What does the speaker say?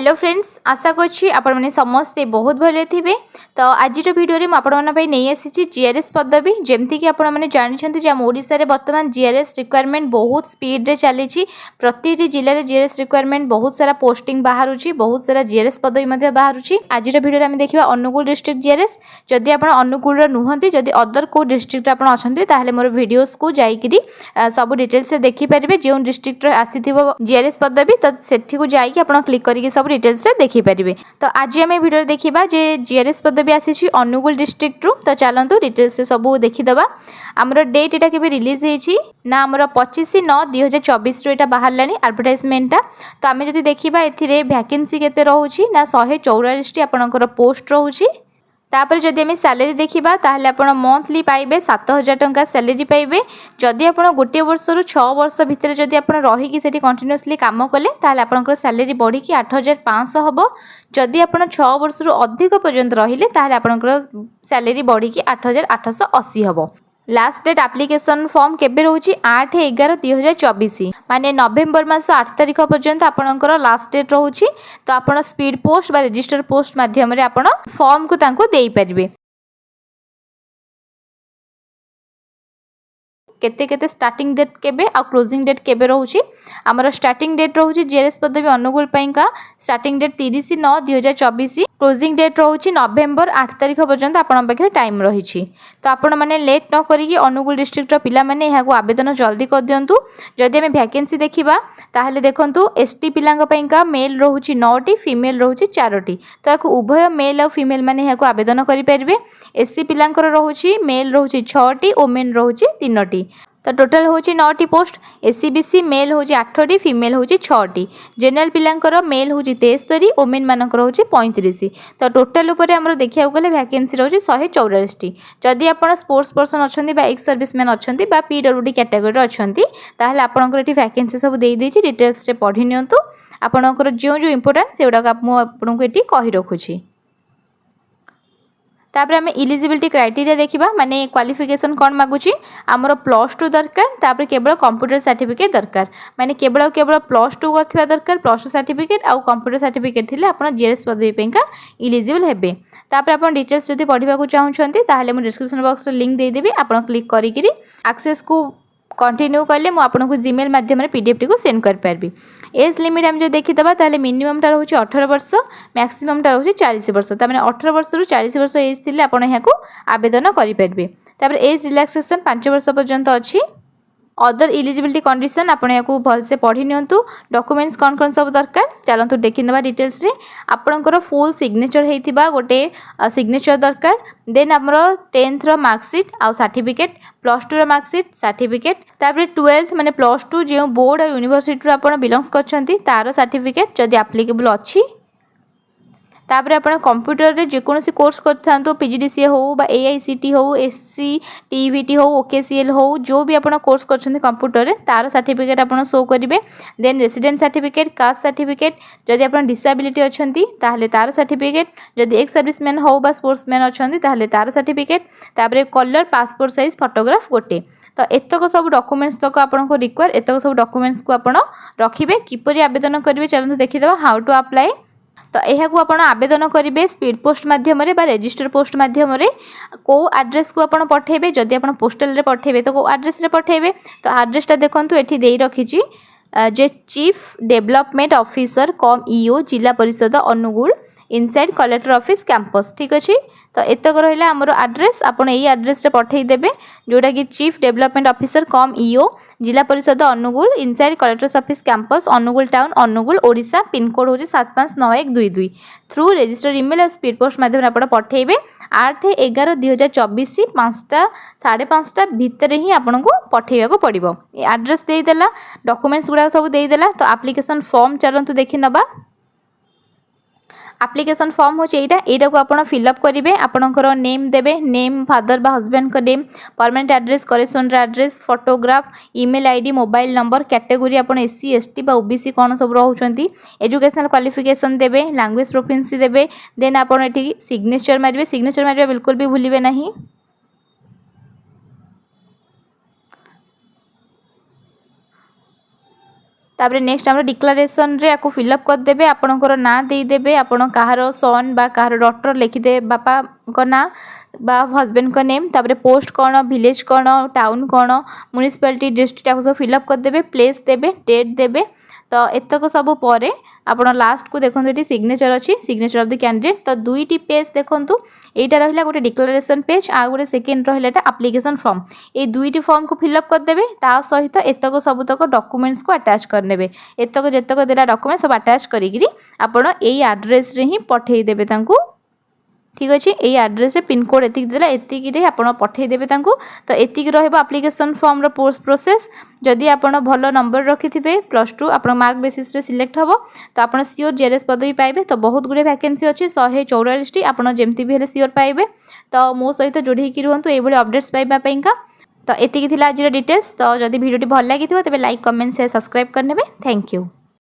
Hello friends, आशा करछि आपण माने समस्ते बहुत भले थिबे। तो आज वीडियो रे आपण माने भाई नहीं आसी जीआरएस पदवी जेमती कि आपण माने जानि छथि जे ओडिसा रे वर्तमान जीआरएस रिक्वायरमेंट बहुत स्पीड रे चली छि। प्रति जिले रे जीआरएस रिक्वायरमेंट बहुत सारा पोस्टिंग बाहर छि, बहुत सारा जीआरएस पदवी मध्ये बाहर छि। आज वीडियो रे हम देखिबा अनुगुल डिस्ट्रिक्ट जीआरएस। जदि आपण अनुगुल रो नुहंती, जदि अदर को डिस्ट्रिक्ट आपण अछंती ताहले मोर वीडियोस को जाईकरी सब डिटेल्स से देखि परिबे। जे डिस्ट्रिक्ट रो आसीथिबो जीआरएस पदवी तो सेठी को जाईकी आपण क्लिक करिके सब डिटेल्स से देखि परिबे। तो आज आम वीडियो देखिबा जे जीआरएस पदवी आसी अनुगुल डिस्ट्रिक्ट रु। तो चलतु डिटेल्स से सब देखिदबा। आमर डेट एटा केबे रिलीज हेछि ना आमर 25/9/2024 रु एटा बाहर लानी एडवर्टाइजमेंट टा। तो आमे जदि देखिबा एथिरे वैकेंसी केते रहउछि ना 144 टी आपनकर पोस्ट रहउछि। तापर जदि आम सैलरी देखा ताहले आपण मंथली पाइबे 7,000 टंका सैलरी पाइबे। जदि आपण गोटे वर्ष रु 6 वर्ष भितर जदि आपण रहीकि सेठी कंटिन्यूअसली काम कले ताहले आपनकर सैलरी बढ़ी कि 8,500 हबो। जदि आपण 6 वर्ष रु अधिक पर्यंत रहिले ताहले आपनकर सैलरी बढ़ी कि 8,880 हबो। लास्ट डेट एप्लिकेशन फॉर्म केबे रहउछि 8/11/2024 माने नवेम्बर मास 8 तारिख पर्यंत आपनकर लास्ट डेट रहउछि। तो आपण स्पीड पोस्ट बा रजिस्टर पोस्ट माध्यम रे आपण फॉर्म को तांको देई परिबे। केते केते स्टार्टिंग डेट केबे आ क्लोजिंग डेट केबे रहउछि। हमर स्टार्टिंग डेट रहउछि जीआरएस पदवी अनुगुल पइका स्टार्टिंग डेट 30/9/2024, क्लोजिंग डेट रहउछि नवेम्बर 8 तारिख पर्यंत आपण पाखे टाइम रहिछि। तो आपण माने लेट न करिकि अनुगुल डिस्ट्रिक्ट रो पिला माने एहाको आवेदन जल्दी कर दियंतु। जदि हम वैकेंसी देखिबा ताहले देखंतु एसटी पिलांग पइका मेल रहउछि 9 टी, फीमेल रहउछि 4 टी। तो याको उभय मेल और फीमेल माने एहाको आवेदन करि परिबे। एससी पिलांकर रहउछि मेल रहउछि 6 टी, ओमेन रहउछि 3 टी। तो टोटल होची 9 टी पोस्ट। एससीबीसी मेल होची 8 टी, फीमेल होची 6 टी। जनरल पिलांकर मेल होची 73, ओमेन मानकर होची 35। तो टोटल ऊपर हमर देखिया गले वैकेंसी रहउछि 144 टी। जदि आपण स्पोर्ट्स पर्सन अछंती बा एक्स सर्विसमैन अछंती बा पीडब्ल्यूडी कैटेगरी रो अछंती ताहले आपनकर एठी वैकेंसी सब देई देछि। डिटेल्स रे पढि नियंतु। आपनकर जो जो इंपोर्टेंट सेउडा आपनको एठी कहि रखुछि। तापर आम इलिजिबिलिटी क्राइटेरिया देखा माने क्वालिफिकेशन कौन मागुची आमर +2 दरकार। तापर केवल कंप्यूटर सर्टिफिकेट दरकार माने केवल +2 करथिबा दरकार। +2 सर्टिफिकेट आउ कंप्यूटर सर्टिफिकेट थिले आपण जीएस पदवी पेंका इलिजिबल हेबे। तापर आपण डिटेल्स जदि पढिबा को चाहुछंती ताहले मु डिस्क्रिप्शन बॉक्स रे लिंक दे देबी। आपण क्लिक करिकरी एक्सेस को कंटिन्यू कले मु आपनको जीमेल माध्यम रे पीडीएफ टी को सेंड कर परबी। एज लिमिट हम जो देखिदबा ताले मिनिमम टा रहउछि 18 वर्ष, मैक्सिमम टा रहउछि 40 वर्ष। त माने 18 वर्ष रु 40 वर्ष एज थिले आपण एहाको आवेदन करि परबे। तापर एज रिलैक्सेशन 5 वर्ष पर्यंत अछि। अदर इलिजिबिलिटी कंडीशन आपण याकू भल से पढ़ी नियंतु। डॉक्यूमेंट्स कौन कौन सब दरकार चलतु देखि नबा डिटेल्स रे। आपनकर फुल सिग्नेचर हेतिबा गोटे सिग्नेचर दरकार। देन हमर 10th रो मार्कशीट आ सर्टिफिकेट, +2 रो मार्कशीट सर्टिफिकेट, तापर 12th माने +2 जे बोर्ड आ यूनिवर्सिटी रो आपण बिलोंग्स करछंती तार सर्टिफिकेट जदि एप्लीकेबल अछि। तापर आपण कंप्यूटर रे जे कोनोसी कोर्स करथांतो पीजीडीसीए हो बा एआईसीटी हो, एससी टीवीटी हो, ओकेसीएल हो, जो भी आपण कोर्स करछंती कंप्यूटर रे तार सर्टिफिकेट आपण शो करिवे। Then resident certificate, caste certificate, जदि आपण डिसेबिलिटी अछंती ताहले तार सर्टिफिकेट, जदि एक्स सर्विसमैन हो बा स्पोर्ट्समैन अछंती ताहले तार सर्टिफिकेट, तापर कलर पासपोर्ट साइज फोटोग्राफ गोटे। तो एतक सब डॉक्यूमेंट्स तक आपनको रिक्वायर। एतक सब डॉक्यूमेंट्स को आपण रखिबे। किपरि आवेदन करिवे चलନ୍ତୁ देखिदबा हाउ टू अप्लाई। तो यह को आपण आवेदन करेंगे स्पीड पोस्ट माध्यम बा रजिस्टर पोस्ट माध्यम को एड्रेस को आपण पठेबे। जदि आपण पोस्टल रे पठेबे तो को एड्रेस रे पठेबे। तो एड्रेसटा देखंतु एठी देई रखिची जे chief development officer cum EO Zilla Parishad Angul inside collector office campus. ठीक अछि। तो एतक रहिला हमर एड्रेस। आपण एई एड्रेस रे पठेई देबे जोटा कि chief development officer cum EO Zilla Parishad Angul inside collectors office campus Angul town Angul Odisha. Pin code होची 759122 थ्रू रजिस्टर ईमेल और स्पीड पोस्ट माध्यम आपण पठेइबे। 8/11/2024 5टा 5:30 भितर ही आपनको पठेइबा को पड़िबो। एड्रेस देई देला, डॉक्यूमेंट्स गुडा सब देई देला। तो एप्लीकेशन फॉर्म चलंतु देखि नबा। एप्लीकेशन फॉर्म होची एटा को आपण फिलअप करिवे। आपनकर नेम देबे, नेम फादर बा हस्बैंड का name, permanent address, correspond address, photograph, email ID, mobile number, category आपण एससी एसटी बा ओबीसी कोन सब रहउचंती, एजुकेशनल क्वालिफिकेशन देबे, लैंग्वेज प्रोफिशिएंसी देबे। देन आपण एठी सिग्नेचर मारिबे। सिग्नेचर मारिबा बिल्कुल भी भूलिबे नहीं। तापर नेक्स्ट आम डिक्लारेसन रे आपको फिलअप करदे आपणकर ना देदेवे आपण कहार सन बा कहार डॉटर लिखिदे बापा को ना बा हजबैंड को नेम तापर पोस्ट कौन विलेज कौन टाउन कौन म्यूनिसिपालिटी डिस्ट्रिक्ट सब फिलअप करदे प्लेस देवे डेट देवे तो एतक सब पर आप लास्ट को देखो ये सिग्नेचर अच्छी सिग्नेचर ऑफ द कैंडिडेट तो दुईटी पेज देखूँ यहाँ रहा गोटे डिक्लारेशन पेज आ गोटे सेकेंड रहा एप्लिकेशन फॉर्म ये दुईटी फॉर्म को फिलअप करदे ता सहित एतक सबतक डॉक्यूमेंट्स को अटैच करने एतक जेतक देला डॉक्यूमेंट सब अटैच करी आपण यही एड्रेस रे ही पठेदेवे ठीक अच्छे यही एड्रेस पिनकोड एति देला एतिकी आप पठेदेवे तो एतिकी रहिबो एप्लिकेशन फॉर्म रो प्रोसेस जदि आपण भल नंबर रखिथिबे +2 आपण मार्क बेसिस रे सिलेक्ट हबो तो आपण सियोर जेआरएस पदवी पाइबे तो बहुत गुडे वैकेंसी अच्छी 144 टी आपण जेमती भी हेले सियोर पाइबे तो मो सहित जोड़ी की रुहंतु एबोले अपडेट्स पाइबा पइका तो एतिकी थिला आज डिटेल्स तो जदि वीडियोटी भल लागिथिबो तबे लाइक कमेंट शेयर सब्सक्राइब करनेबे थैंक यू।